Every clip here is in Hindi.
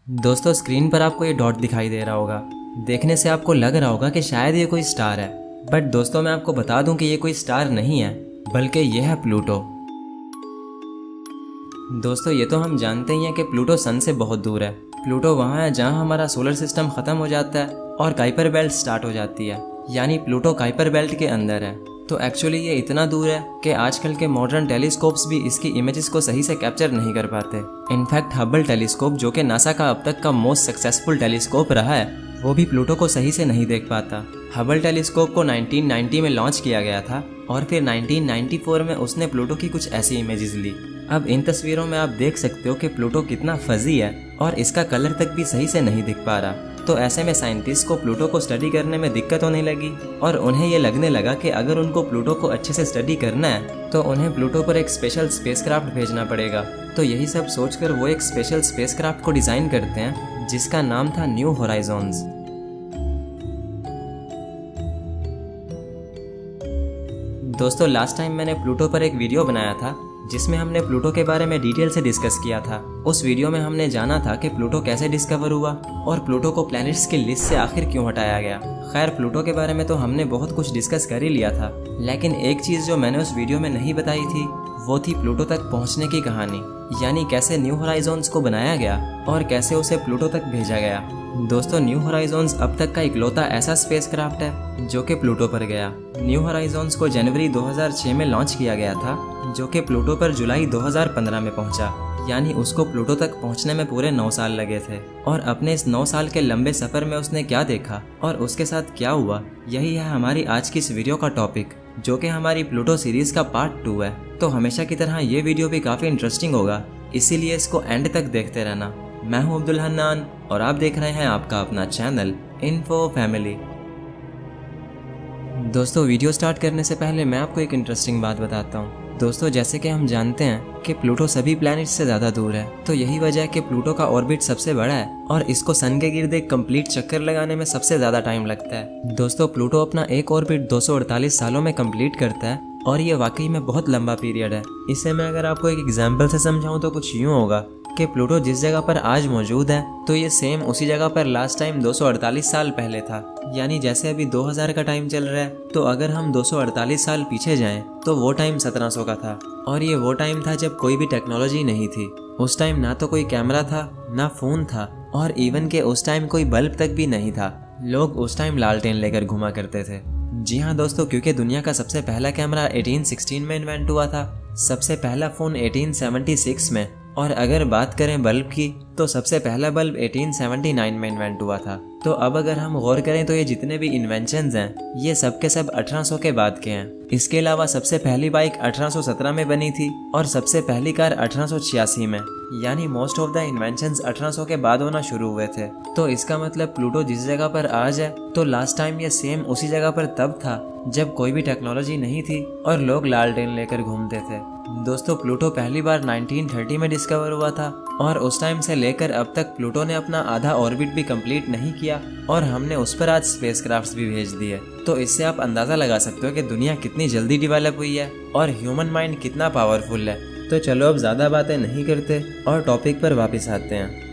दोस्तों स्क्रीन पर आपको ये डॉट दिखाई दे रहा होगा। देखने से आपको लग रहा होगा कि शायद ये कोई स्टार है, बट दोस्तों मैं आपको बता दूं कि ये कोई स्टार नहीं है, बल्कि ये है प्लूटो। दोस्तों ये तो हम जानते ही हैं कि प्लूटो सन से बहुत दूर है। प्लूटो वहाँ है जहाँ हमारा सोलर सिस्टम ख़त्म हो जाता है और काइपर बेल्ट स्टार्ट हो जाती है, यानी प्लूटो काइपर बेल्ट के अंदर है। तो एक्चुअली ये इतना दूर है कि आजकल के मॉडर्न टेलीस्कोप्स भी इसकी इमेजेस को सही से कैप्चर नहीं कर पाते। इनफैक्ट हबल टेलीस्कोप, जो कि नासा का अब तक का मोस्ट सक्सेसफुल टेलीस्कोप रहा है, वो भी प्लूटो को सही से नहीं देख पाता। हबल टेलीस्कोप को 1990 में लॉन्च किया गया था और फिर 1994 में उसने प्लूटो की कुछ ऐसी इमेजेस ली। अब इन तस्वीरों में आप देख सकते हो कि प्लूटो कितना फजी है और इसका कलर तक भी सही से नहीं दिख पा रहा। तो ऐसे में साइंटिस्ट को प्लूटो को स्टडी करने में दिक्कत होने लगी और उन्हें ये लगने लगा कि अगर उनको प्लूटो को अच्छे से स्टडी करना है तो उन्हें प्लूटो पर एक स्पेशल स्पेसक्राफ्ट भेजना पड़ेगा। तो यही सब सोचकर वो एक स्पेशल स्पेसक्राफ्ट को डिज़ाइन करते हैं जिसका नाम था न्यू होराइजन्स। दोस्तों लास्ट टाइम मैंने प्लूटो पर एक वीडियो बनाया था जिसमें हमने प्लूटो के बारे में डिटेल से डिस्कस किया था। उस वीडियो में हमने जाना था कि प्लूटो कैसे डिस्कवर हुआ और प्लूटो को प्लैनेट्स की लिस्ट से आखिर क्यों हटाया गया। खैर प्लूटो के बारे में तो हमने बहुत कुछ डिस्कस कर ही लिया था, लेकिन एक चीज़ जो मैंने उस वीडियो में नहीं बताई थी वो थी प्लूटो तक पहुंचने की कहानी, यानी कैसे न्यू होराइजन्स को बनाया गया और कैसे उसे प्लूटो तक भेजा गया। दोस्तों न्यू होराइजन्स अब तक का इकलौता ऐसा स्पेसक्राफ्ट है जो कि प्लूटो पर गया। न्यू होराइजन्स को जनवरी 2006 में लॉन्च किया गया था, जो कि प्लूटो पर जुलाई 2015 में पहुंचा, यानी उसको प्लूटो तक पहुंचने में पूरे 9 साल लगे थे। और अपने इस 9 साल के लंबे सफ़र में उसने क्या देखा और उसके साथ क्या हुआ, यही है हमारी आज की इस वीडियो का टॉपिक, जो कि हमारी प्लूटो सीरीज़ का पार्ट 2 है। तो हमेशा की तरह ये वीडियो भी काफ़ी इंटरेस्टिंग होगा, इसीलिए इसको एंड तक देखते रहना। मैं हूं अब्दुल हन्नान और आप देख रहे हैं आपका अपना चैनल इन्फो फैमिली। दोस्तों वीडियो स्टार्ट करने से पहले मैं आपको एक इंटरेस्टिंग बात बताता हूँ। दोस्तों जैसे कि हम जानते हैं कि प्लूटो सभी प्लैनेट्स से ज़्यादा दूर है, तो यही वजह है कि प्लूटो का ऑर्बिट सबसे बड़ा है और इसको सन के गिर्द एक कंप्लीट चक्कर लगाने में सबसे ज़्यादा टाइम लगता है। दोस्तों प्लूटो अपना एक ऑर्बिट 248 सालों में कंप्लीट करता है और ये वाकई में बहुत लंबा पीरियड है। इसे मैं अगर आपको एक एग्जाम्पल से समझाऊँ तो कुछ यूँ होगा कि प्लूटो जिस जगह पर आज मौजूद है तो ये सेम उसी जगह पर लास्ट टाइम 248 साल पहले था। यानी जैसे अभी 2000 का टाइम चल रहा है, तो अगर हम 248 साल पीछे जाएं तो वो टाइम 1700 का था और ये वो टाइम था जब कोई भी टेक्नोलॉजी नहीं थी। उस टाइम ना तो कोई कैमरा था, ना फ़ोन था और इवन के उस टाइम कोई बल्ब तक भी नहीं था। लोग उस टाइम लालटेन लेकर घुमा करते थे। जी हाँ दोस्तों, क्योंकि दुनिया का सबसे पहला कैमरा 1816 में इन्वेंट हुआ था, सबसे पहला फ़ोन 1876 में, और अगर बात करें बल्ब की तो सबसे पहला बल्ब 1879 में इन्वेंट हुआ था। तो अब अगर हम गौर करें तो ये जितने भी इन्वेंशंस हैं ये सब के सब 1800 के बाद के हैं। इसके अलावा सबसे पहली बाइक 1817 में बनी थी और सबसे पहली कार 1886 में, यानी मोस्ट ऑफ द इन्वेंशंस 1800 के बाद होना शुरू हुए थे। तो इसका मतलब प्लूटो जिस जगह पर आज है तो लास्ट टाइम ये सेम उसी जगह पर तब था जब कोई भी टेक्नोलॉजी नहीं थी और लोग लालटेन लेकर घूमते थे। दोस्तों प्लूटो पहली बार 1930 में डिस्कवर हुआ था और उस टाइम से लेकर अब तक प्लूटो ने अपना आधा ऑर्बिट भी कंप्लीट नहीं किया और हमने उस पर आज स्पेसक्राफ्ट्स भी भेज दिए। तो इससे आप अंदाज़ा लगा सकते हो कि दुनिया कितनी जल्दी डेवलप हुई है और ह्यूमन माइंड कितना पावरफुल है। तो चलो अब ज़्यादा बातें नहीं करते और टॉपिक पर वापस आते हैं।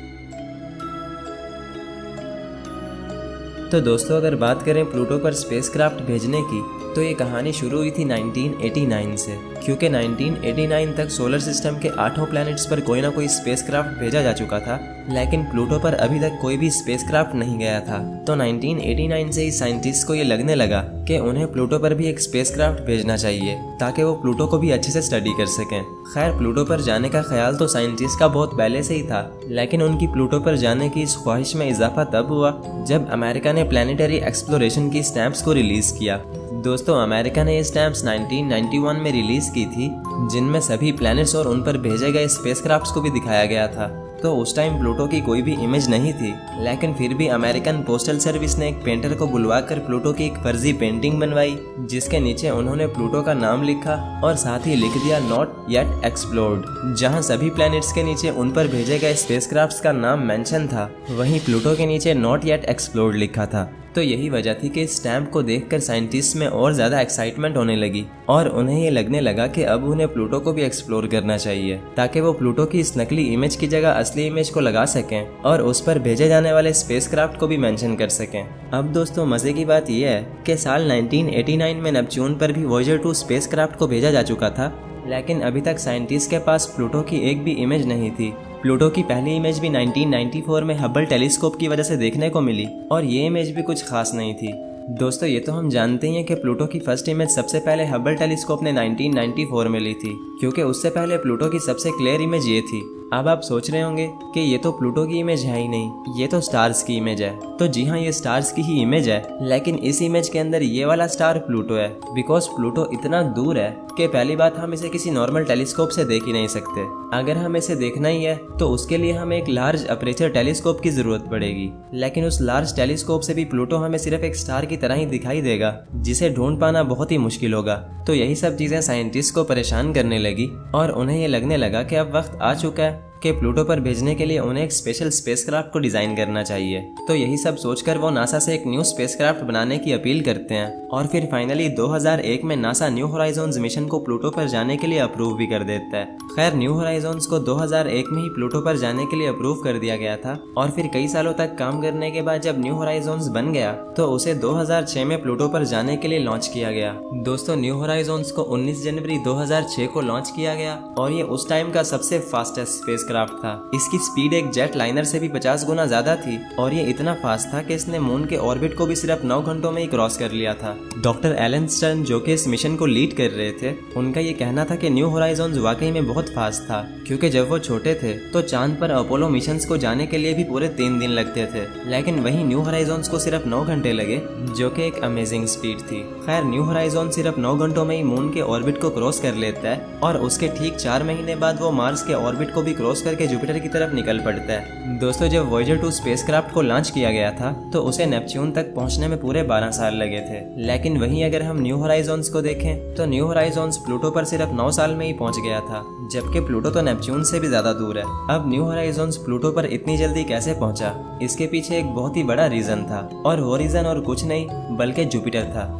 तो दोस्तों अगर बात करें प्लूटो पर स्पेसक्राफ्ट भेजने की तो ये कहानी शुरू हुई थी 1989 से, क्योंकि 1989 तक सोलर सिस्टम के 8 प्लैनेट्स पर कोई ना कोई स्पेसक्राफ्ट भेजा जा चुका था, लेकिन प्लूटो पर अभी तक कोई भी स्पेसक्राफ्ट नहीं गया था। तो 1989 से ही साइंटिस्ट को ये लगने लगा कि उन्हें प्लूटो पर भी एक स्पेसक्राफ्ट भेजना चाहिए ताकि वो प्लूटो को भी अच्छे से स्टडी कर सकें। खैर प्लूटो पर जाने का ख्याल तो साइंटिस्ट का बहुत पहले से ही था, लेकिन उनकी प्लूटो पर जाने की इस ख्वाहिश में इजाफा तब हुआ जब अमेरिका ने प्लानिटरी एक्सप्लोरेशन की स्टैंप्स को रिलीज किया। दोस्तों अमेरिका ने ये स्टैम्प्स 1991 में रिलीज की थी, जिनमें सभी प्लैनेट्स और उन पर भेजे गए स्पेसक्राफ्ट्स को भी दिखाया गया था। तो उस टाइम प्लूटो की कोई भी इमेज नहीं थी, लेकिन फिर भी अमेरिकन पोस्टल सर्विस ने एक पेंटर को बुलवाकर प्लूटो की एक फर्जी पेंटिंग बनवाई, जिसके नीचे उन्होंने प्लूटो का नाम लिखा और साथ ही लिख दिया नॉट येट एक्सप्लोर्ड। जहां सभी प्लैनेट्स के नीचे उन पर भेजे गए स्पेसक्राफ्ट्स का नाम मेंशन था, वहीं प्लूटो के नीचे नॉट येट एक्सप्लोर्ड लिखा था। तो यही वजह थी कि इस स्टैम्प को देखकर साइंटिस्ट में और ज़्यादा एक्साइटमेंट होने लगी और उन्हें ये लगने लगा कि अब उन्हें प्लूटो को भी एक्सप्लोर करना चाहिए ताकि वो प्लूटो की इस नकली इमेज की जगह असली इमेज को लगा सकें और उस पर भेजे जाने वाले स्पेसक्राफ्ट को भी मेंशन कर सकें। अब दोस्तों मज़े की बात यह है कि साल 1989 में नेपच्यून पर भी वॉयेजर 2 स्पेसक्राफ्ट को भेजा जा चुका था, लेकिन अभी तक साइंटिस्ट के पास प्लूटो की एक भी इमेज नहीं थी। प्लूटो की पहली इमेज भी 1994 में हबल टेलीस्कोप की वजह से देखने को मिली और ये इमेज भी कुछ खास नहीं थी। दोस्तों ये तो हम जानते ही हैं कि प्लूटो की फर्स्ट इमेज सबसे पहले हबल टेलीस्कोप ने 1994 में ली थी, क्योंकि उससे पहले प्लूटो की सबसे क्लियर इमेज ये थी। अब आप सोच रहे होंगे कि ये तो प्लूटो की इमेज है ही नहीं, ये तो स्टार्स की इमेज है। तो जी हाँ, ये स्टार्स की ही इमेज है, लेकिन इस इमेज के अंदर ये वाला स्टार प्लूटो है, बिकॉज प्लूटो इतना दूर है कि पहली बात हम इसे किसी नॉर्मल टेलीस्कोप से देख ही नहीं सकते। अगर हमें इसे देखना ही है तो उसके लिए हमें एक लार्ज अपर्चर टेलीस्कोप की जरूरत पड़ेगी, लेकिन उस लार्ज टेलीस्कोप से भी प्लूटो हमें सिर्फ एक स्टार की तरह ही दिखाई देगा, जिसे ढूंढ पाना बहुत ही मुश्किल होगा। तो यही सब चीजें साइंटिस्ट को परेशान करने लगी और उन्हें ये लगने लगा कि अब वक्त आ चुका है कि प्लूटो पर भेजने के लिए उन्हें एक स्पेशल स्पेसक्राफ्ट को डिजाइन करना चाहिए। तो यही सब सोचकर वो नासा से एक न्यू स्पेसक्राफ्ट बनाने की अपील करते हैं और फिर फाइनली 2001 में नासा न्यू होराइजन्स मिशन को प्लूटो पर जाने के लिए अप्रूव भी कर देता है। खैर न्यू होराइजन्स को 2001 में ही प्लूटो पर जाने के लिए अप्रूव कर दिया गया था और फिर कई सालों तक काम करने के बाद जब न्यू होराइजन्स बन गया तो उसे 2006 में प्लूटो पर जाने के लिए लॉन्च किया गया। दोस्तों न्यू होराइजन्स को 19 जनवरी 2006 को लॉन्च किया गया और ये उस टाइम का सबसे फास्टेस्ट स्पेसक्राफ्ट था। इसकी स्पीड एक जेट लाइनर से भी 50 गुना ज्यादा थी और ये इतना फास्ट था कि इसने मून के ऑर्बिट को भी सिर्फ 9 घंटों में ही क्रॉस कर लिया था। डॉक्टर एलन स्टर्न जो कि इस मिशन को लीड कर रहे थे, उनका ये कहना था कि न्यू होराइजन्स वाकई में बहुत फास्ट था, क्योंकि जब वो छोटे थे तो चांद पर अपोलो मिशंस को जाने के लिए भी पूरे 3 दिन लगते थे, लेकिन वहीं न्यू होराइजन्स को सिर्फ 9 घंटे लगे, जो कि एक अमेजिंग स्पीड थी। खैर न्यू होराइजन सिर्फ 9 घंटों में ही मून के ऑर्बिट को क्रॉस कर लेता है और उसके ठीक 4 महीने बाद वो मार्स के ऑर्बिट को भी क्रॉस करके जुपिटर की तरफ निकल पड़ता है। दोस्तों जब वॉयेजर 2 स्पेसक्राफ्ट को लॉन्च किया गया था तो उसे नेपच्यून तक पहुंचने में पूरे 12 साल लगे थे, लेकिन वहीं अगर हम न्यू होराइजन्स को देखें तो न्यू होराइजन्स प्लूटो पर सिर्फ 9 साल में ही पहुंच गया था, जबकि प्लूटो तो नेपच्यून से भी ज्यादा दूर है। अब न्यू होराइजन्स प्लूटो पर इतनी जल्दी कैसे पहुंचा, इसके पीछे एक बहुत ही बड़ा रीजन था और वो रीजन और कुछ नहीं बल्कि जुपिटर था।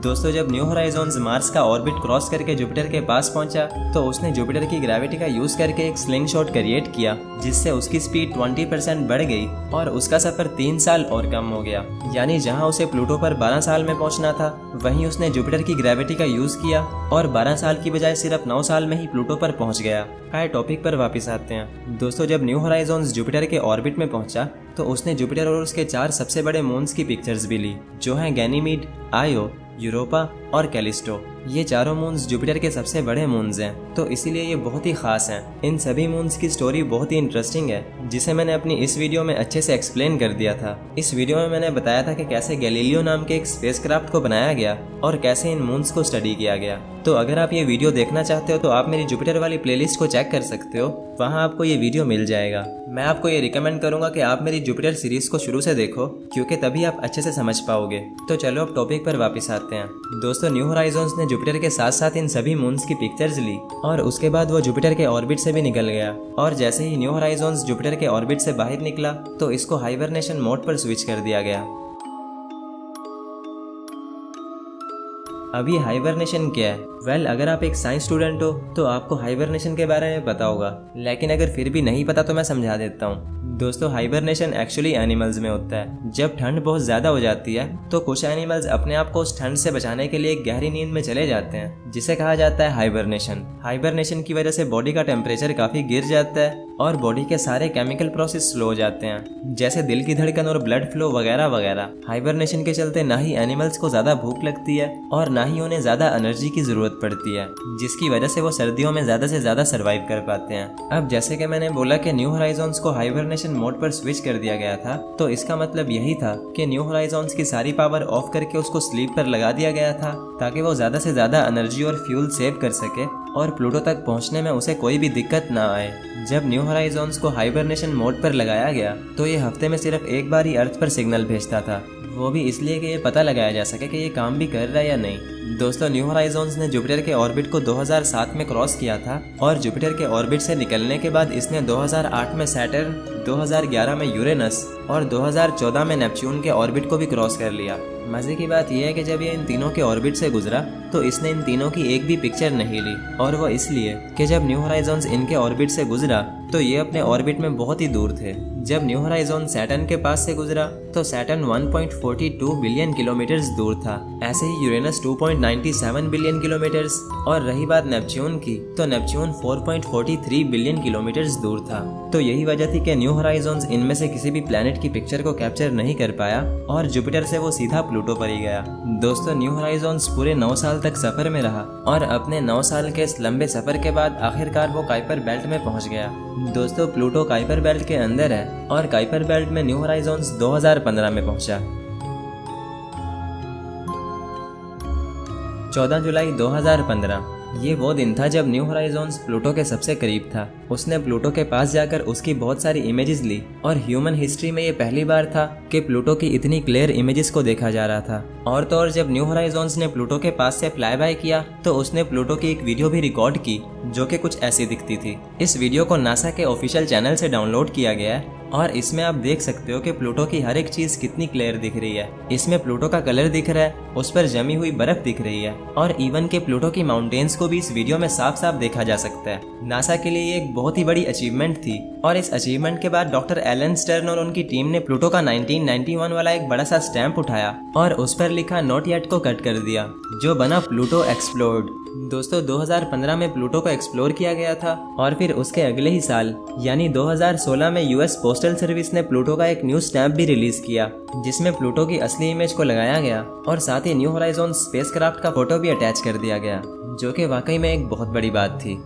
दोस्तों जब न्यू होराइजन्स मार्स का ऑर्बिट क्रॉस करके जुपिटर के पास पहुंचा तो उसने जुपिटर की ग्रेविटी का यूज करके एक स्लिंग शॉट क्रिएट किया, जिससे उसकी स्पीड 20% बढ़ गई और उसका सफर 3 साल और कम हो गया। यानी जहां उसे प्लूटो पर 12 साल में पहुंचना था, वहीं उसने जुपिटर की ग्रेविटी का यूज किया और 12 साल की बजाय सिर्फ 9 साल में ही प्लूटो पर पहुंच गया। खैर टॉपिक पर वापस आते हैं। दोस्तों जब न्यू होराइजन्स जुपिटर के ऑर्बिट में पहुंचा तो उसने जुपिटर और उसके 4 सबसे बड़े मून्स की पिक्चर्स भी ली, जो हैं गैनीमीड, आयो, यूरोपा और कैलिस्टो। ये चारों मून्स जुपिटर के सबसे बड़े मून्स हैं, तो इसीलिए ये बहुत ही खास हैं। इन सभी मून्स की स्टोरी बहुत ही इंटरेस्टिंग है, जिसे मैंने अपनी इस वीडियो में अच्छे से एक्सप्लेन कर दिया था। इस वीडियो में मैंने बताया था कि कैसे गैलीलियो नाम के एक स्पेसक्राफ्ट को बनाया गया और कैसे इन मून्स को स्टडी किया गया। तो अगर आप ये वीडियो देखना चाहते हो तो आप मेरी जुपिटर वाली प्लेलिस्ट को चेक कर सकते हो, वहाँ आपको ये वीडियो मिल जाएगा। मैं आपको ये रिकमेंड करूंगा कि आप मेरी जुपिटर सीरीज को शुरू से देखो, क्योंकि तभी आप अच्छे से समझ पाओगे। तो चलो अब टॉपिक पर वापस आते हैं। दोस्तों न्यू होराइजन्स ने जुपिटर के साथ साथ इन सभी मून्स की पिक्चर्स ली और उसके बाद वो जुपिटर के ऑर्बिट से भी निकल गया। और जैसे ही न्यू होराइजन्स जुपिटर के ऑर्बिट से बाहर निकला तो इसको हाइबरनेशन मोड पर स्विच कर दिया गया। अब ये हाइबरनेशन क्या है? वेल, अगर आप एक साइंस स्टूडेंट हो तो आपको हाइबरनेशन के बारे में पता होगा, लेकिन अगर फिर भी नहीं पता तो मैं समझा देता हूँ। दोस्तों हाइबरनेशन एक्चुअली एनिमल्स में होता है। जब ठंड बहुत ज़्यादा हो जाती है तो कुछ एनिमल्स अपने आप को उस ठंड से बचाने के लिए एक गहरी नींद में चले जाते हैं, जिसे कहा जाता है हाइबरनेशन। हाइबरनेशन की वजह से बॉडी का टेम्परेचर काफ़ी गिर जाता है और बॉडी के सारे केमिकल प्रोसेस स्लो हो जाते हैं, जैसे दिल की धड़कन और ब्लड फ्लो वगैरह वगैरह। हाइबरनेशन के चलते ना ही एनिमल्स को ज़्यादा भूख लगती है और ना ही उन्हें ज़्यादा एनर्जी की ज़रूरत पड़ती है, जिसकी वजह से वो सर्दियों में ज़्यादा से ज़्यादा सर्वाइव कर पाते हैं। अब जैसे कि मैंने बोला कि न्यू होराइजन्स को हाइबरनेशन मोड पर स्विच कर दिया गया था, तो इसका मतलब यही था कि न्यू होराइजन्स की सारी पावर ऑफ करके उसको स्लीप पर लगा दिया गया था, ताकि वो ज़्यादा से ज़्यादा एनर्जी और फ्यूल सेव कर सके और प्लूटो तक पहुंचने में उसे कोई भी दिक्कत ना आए। जब न्यू होराइजन्स को हाइबरनेशन मोड पर लगाया गया तो ये हफ्ते में सिर्फ एक बार ही अर्थ पर सिग्नल भेजता था, वो भी इसलिए कि ये पता लगाया जा सके कि ये काम भी कर रहा है या नहीं। दोस्तों, न्यू होराइजन्स ने जुपिटर के ऑर्बिट को 2007 में क्रॉस किया था और जुपिटर के ऑर्बिट से निकलने के बाद इसने 2008 में सैटर्न, 2011 में यूरेनस और 2014 में नेपच्यून के ऑर्बिट को भी क्रॉस कर लिया। मजे की बात यह है कि जब ये इन तीनों के ऑर्बिट से गुजरा तो इसने इन तीनों की एक भी पिक्चर नहीं ली, और वो इसलिए कि जब न्यू होराइजन्स इनके ऑर्बिट से गुजरा तो ये अपने ऑर्बिट में बहुत ही दूर थे। जब न्यू होराइजन सैटर्न के पास से गुजरा तो सैटर्न 1.42 बिलियन किलोमीटर्स दूर था। ऐसे ही यूरेनस 2.97 बिलियन किलोमीटर्स, और रही बात नेपच्यून की तो नेपच्यून 4.43 बिलियन किलोमीटर्स दूर था। तो यही वजह थी कि न्यू होराइजन्स इनमें से किसी भी प्लेनेट की पिक्चर को कैप्चर नहीं कर पाया और जुपिटर से वो सीधा प्लूटो पर ही गया। दोस्तों, न्यू होराइजन्स पूरे 9 साल तक सफर में रहा और अपने 9 साल के इस लंबे सफर के बाद आखिरकार वो काइपर बेल्ट में पहुंच गया। दोस्तों, प्लूटो काइपर बेल्ट के अंदर है और काइपर बेल्ट में न्यू होराइजन्स 2015 में पहुंचा। 14 जुलाई 2015 ये वो दिन था जब न्यू होराइजन्स प्लूटो के सबसे करीब था। उसने प्लूटो के पास जाकर उसकी बहुत सारी इमेजेस ली और ह्यूमन हिस्ट्री में ये पहली बार था कि प्लूटो की इतनी क्लियर इमेजेस को देखा जा रहा था। और तो और जब न्यू होराइजन्स ने प्लूटो के पास से फ्लाई बाय किया तो उसने प्लूटो की एक वीडियो भी रिकॉर्ड की जो कि कुछ ऐसी दिखती थी। इस वीडियो को नासा के ऑफिशियल चैनल से डाउनलोड किया गया है और इसमें आप देख सकते हो कि प्लूटो की हर एक चीज कितनी क्लियर दिख रही है। इसमें प्लूटो का कलर दिख रहा है, उस पर जमी हुई बर्फ दिख रही है और इवन के प्लूटो की माउंटेन्स को भी इस वीडियो में साफ साफ देखा जा सकता है। नासा के लिए ये एक बहुत ही बड़ी अचीवमेंट थी और इस अचीवमेंट के बाद डॉक्टर एलन स्टर्न और उनकी टीम ने प्लूटो का 1991 वाला एक बड़ा सा स्टैंप उठाया और उस पर लिखा नॉट येट को कट कर दिया, जो बना प्लूटो एक्सप्लोर्ड। दोस्तों, 2015 में प्लूटो को एक्सप्लोर किया गया था और फिर उसके अगले ही साल यानी 2016 में यूएस पोस्टल सर्विस ने प्लूटो का एक न्यू स्टैंप भी रिलीज किया जिसमें प्लूटो की असली इमेज को लगाया गया और साथ ही न्यू होराइजन स्पेसक्राफ्ट का फोटो भी अटैच कर दिया गया, जो कि वाकई में एक बहुत बड़ी बात थी।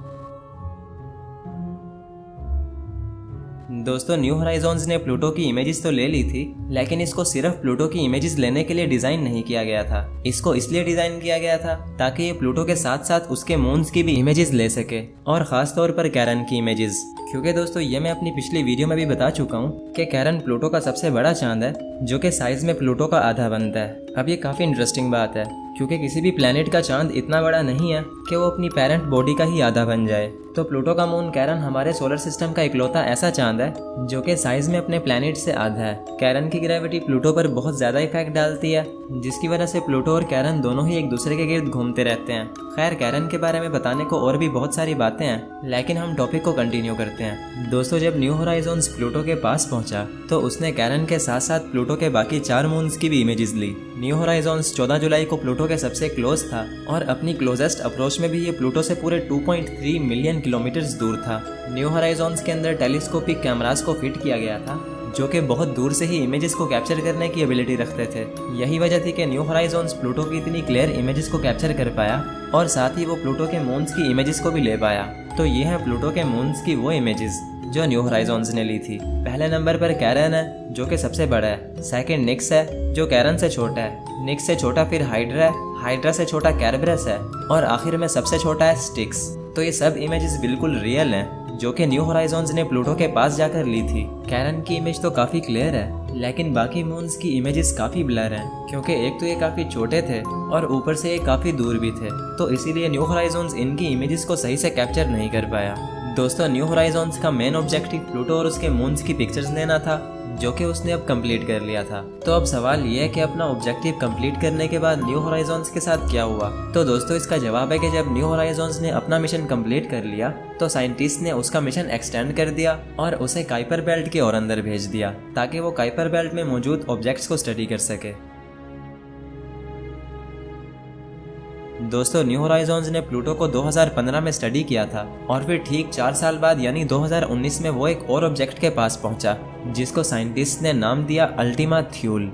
दोस्तों, न्यू होराइजन्स ने प्लूटो की इमेजेस तो ले ली थी, लेकिन इसको सिर्फ प्लूटो की इमेजेस लेने के लिए डिजाइन नहीं किया गया था। इसको इसलिए डिजाइन किया गया था ताकि ये प्लूटो के साथ साथ उसके मून्स की भी इमेजेस ले सके, और खास तौर पर कैरन की इमेजेस। क्योंकि दोस्तों, ये मैं अपनी पिछली वीडियो में भी बता चुका हूँ कि कैरन प्लूटो का सबसे बड़ा चांद है, जो कि साइज में प्लूटो का आधा बनता है। अब ये काफी इंटरेस्टिंग बात है क्योंकि किसी भी प्लेनेट का चांद इतना बड़ा नहीं है कि वो अपनी पेरेंट बॉडी का ही आधा बन जाए। तो प्लूटो का मून कैरन हमारे सोलर सिस्टम का इकलौता ऐसा चांद है जो कि साइज में अपने प्लेनेट से आधा है। कैरन की ग्रेविटी प्लूटो पर बहुत ज्यादा इफेक्ट डालती है, जिसकी वजह से प्लूटो और कैरन दोनों ही एक दूसरे के गिर्द घूमते रहते हैं। खैर, कैरन के बारे में बताने को और भी बहुत सारी बातें हैं, लेकिन हम टॉपिक को कंटिन्यू करते हैं। दोस्तों, जब न्यू होराइजन्स प्लूटो के पास पहुंचा तो उसने कैरन के साथ साथ प्लूटो के बाकी 4 मून्स की भी इमेजेस ली। न्यू होराइजन्स 14 जुलाई को प्लूटो के सबसे क्लोज था और अपनी क्लोजेस्ट अप्रोच में भी ये प्लूटो से पूरे 2.3 मिलियन किलोमीटर्स दूर था। न्यू होराइजन्स के अंदर टेलीस्कोपिक कैमरास को फिट किया गया था जो कि बहुत दूर से ही इमेजेस को कैप्चर करने की एबिलिटी रखते थे। यही वजह थी कि न्यू होराइजन्स प्लूटो की इतनी क्लियर इमेजेस को कैप्चर कर पाया और साथ ही वो प्लूटो के मून्स की इमेजेस को भी ले पाया। तो ये है प्लूटो के मून्स की वो इमेजेस जो न्यू होराइजन्स ने ली थी। पहले नंबर पर कैरन है जो कि सबसे बड़ा है, सेकंड निक्स है जो कैरन से छोटा है, निक्स से छोटा फिर हाइड्रा है, हाइड्रा से छोटा कैरबरस है और आखिर में सबसे छोटा है स्टिक्स। तो ये सब इमेजेस बिल्कुल रियल हैं जो कि न्यू होराइजन्स ने प्लूटो के पास जाकर ली थी। कैरन की इमेज तो काफी क्लियर है, लेकिन बाकी मून्स की इमेजेस काफी ब्लर हैं क्योंकि एक तो ये काफी छोटे थे और ऊपर से ये काफी दूर भी थे, तो इसीलिए न्यू होराइजन्स इनकी इमेजेस को सही से कैप्चर नहीं कर पाया। दोस्तों, न्यू होराइजन्स का मेन ऑब्जेक्टिव प्लूटो और उसके मून्स की पिक्चर्स लेना था, जो कि उसने अब कंप्लीट कर लिया था। तो अब सवाल ये है कि अपना ऑब्जेक्टिव कंप्लीट करने के बाद न्यू होराइजन्स के साथ क्या हुआ। तो दोस्तों, इसका जवाब है कि जब न्यू होराइजन्स ने अपना मिशन कंप्लीट कर लिया तो साइंटिस्ट ने उसका मिशन एक्सटेंड कर दिया और उसे काइपर बेल्ट के और अंदर भेज दिया ताकि वो काइपर बेल्ट में मौजूद ऑब्जेक्ट्स को स्टडी कर सके। दोस्तों, न्यू होराइजन्स ने प्लूटो को 2015 में स्टडी किया था और फिर ठीक 4 साल बाद यानी 2019 में वो एक और ऑब्जेक्ट के पास पहुंचा जिसको साइंटिस्ट ने नाम दिया अल्टीमा थ्यूल।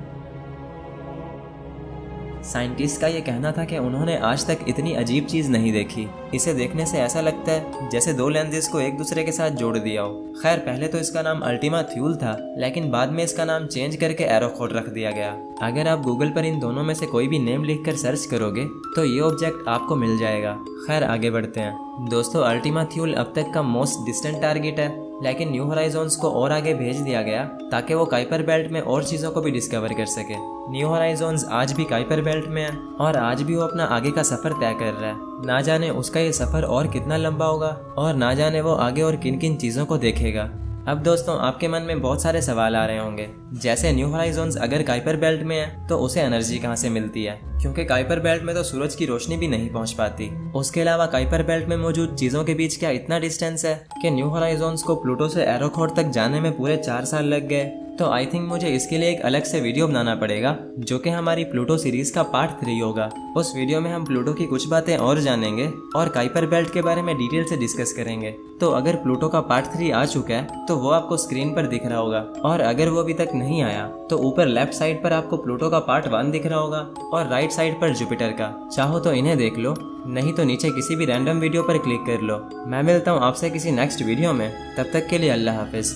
साइंटिस्ट का ये कहना था कि उन्होंने आज तक इतनी अजीब चीज नहीं देखी। इसे देखने से ऐसा लगता है जैसे 2 लेंसेज को एक दूसरे के साथ जोड़ दिया हो। खैर, पहले तो इसका नाम अल्टीमा थ्यूल था, लेकिन बाद में इसका नाम चेंज करके एरोखोड रख दिया गया। अगर आप गूगल पर इन दोनों में से कोई भी नेम लिखकर सर्च करोगे तो ये ऑब्जेक्ट आपको मिल जाएगा। खैर, आगे बढ़ते हैं। दोस्तों अल्टीमा थ्यूल अब तक का मोस्ट डिस्टेंट टारगेट है, लेकिन न्यू होराइजन्स को और आगे भेज दिया गया ताकि वो काइपर बेल्ट में और चीज़ों को भी डिस्कवर कर सके। न्यू होराइजन्स आज भी काइपर बेल्ट में है और आज भी वो अपना आगे का सफ़र तय कर रहा है। ना जाने उसका ये सफ़र और कितना लंबा होगा और ना जाने वो आगे और किन किन चीज़ों को देखेगा। अब दोस्तों आपके मन में बहुत सारे सवाल आ रहे होंगे, जैसे न्यू होराइजन्स अगर काइपर बेल्ट में है तो उसे एनर्जी कहाँ से मिलती है, क्योंकि काइपर बेल्ट में तो सूरज की रोशनी भी नहीं पहुँच पाती। उसके अलावा काइपर बेल्ट में मौजूद चीज़ों के बीच क्या इतना डिस्टेंस है कि न्यू होराइजन्स को प्लूटो से एरोखोड तक जाने में पूरे 4 साल लग गए। तो आई थिंक मुझे इसके लिए एक अलग से वीडियो बनाना पड़ेगा, जो कि हमारी प्लूटो सीरीज का पार्ट 3 होगा। उस वीडियो में हम प्लूटो की कुछ बातें और जानेंगे और काइपर बेल्ट के बारे में डिटेल से डिस्कस करेंगे। तो अगर प्लूटो का पार्ट 3 आ चुका है तो वो आपको स्क्रीन पर दिख रहा होगा, और अगर वो अभी तक नहीं आया तो ऊपर लेफ्ट साइड पर आपको प्लूटो का पार्ट 1 दिख रहा होगा और राइट साइड पर जुपिटर का। चाहो तो इन्हें देख लो, नहीं तो नीचे किसी भी रैंडम वीडियो पर क्लिक कर लो। मैं मिलता हूँ आपसे किसी नेक्स्ट वीडियो में, तब तक के लिए अल्लाह हाफिज।